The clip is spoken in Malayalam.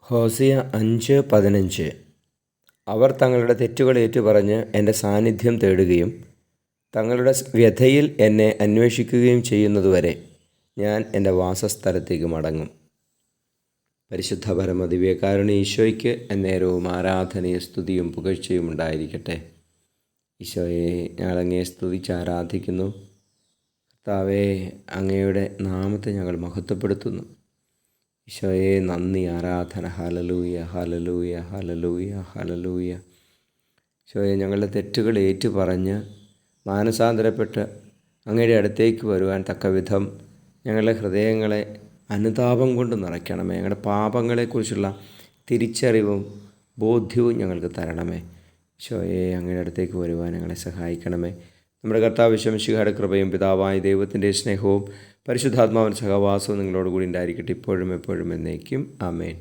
ഹോസിയ 5:15. അവർ തങ്ങളുടെ തെറ്റുകൾ ഏറ്റുപറഞ്ഞ് എൻ്റെ സാന്നിധ്യം തേടുകയും തങ്ങളുടെ വ്യഥയിൽ എന്നെ അന്വേഷിക്കുകയും ചെയ്യുന്നതുവരെ ഞാൻ എൻ്റെ വാസസ്ഥലത്തേക്ക് മടങ്ങും. പരിശുദ്ധ പരമദിവ്യകാരുണ്യ ഈശോയ്ക്ക് എന്നേരവും ആരാധനയും സ്തുതിയും പുകഴ്ചയും ഉണ്ടായിരിക്കട്ടെ. ഈശോയെ, ഞങ്ങൾ അങ്ങയെ സ്തുതിച്ച് ആരാധിക്കുന്നു. കർത്താവേ, അങ്ങയുടെ നാമത്തെ ഞങ്ങൾ മഹത്വപ്പെടുത്തുന്നു. ഈശോയെ, നന്ദി, ആരാധന. Hallelujah, hallelujah, hallelujah, hallelujah. ഈശോയെ, ഞങ്ങളുടെ തെറ്റുകൾ ഏറ്റുപറഞ്ഞ് മാനസാന്തരപ്പെട്ട് അങ്ങയുടെ അടുത്തേക്ക് വരുവാൻ തക്കവിധം ഞങ്ങളുടെ ഹൃദയങ്ങളെ അനുതാപം കൊണ്ട് നിറയ്ക്കണമേ. ഞങ്ങളുടെ പാപങ്ങളെക്കുറിച്ചുള്ള തിരിച്ചറിവും ബോധ്യവും ഞങ്ങൾക്ക് തരണമേ. ഈശോയെ, അങ്ങയുടെ അടുത്തേക്ക് വരുവാൻ ഞങ്ങളെ സഹായിക്കണമേ. നമ്മുടെ കർത്താവ് മിശിഹായുടെ കൃപയും പിതാവായ ദൈവത്തിൻ്റെ സ്നേഹവും പരിശുദ്ധാത്മാവിൻ്റെ സഹവാസവും നിങ്ങളോട് കൂടി ഉണ്ടായിരിക്കട്ടെ, ഇപ്പോഴും എപ്പോഴും എന്നേക്കും. ആമേൻ.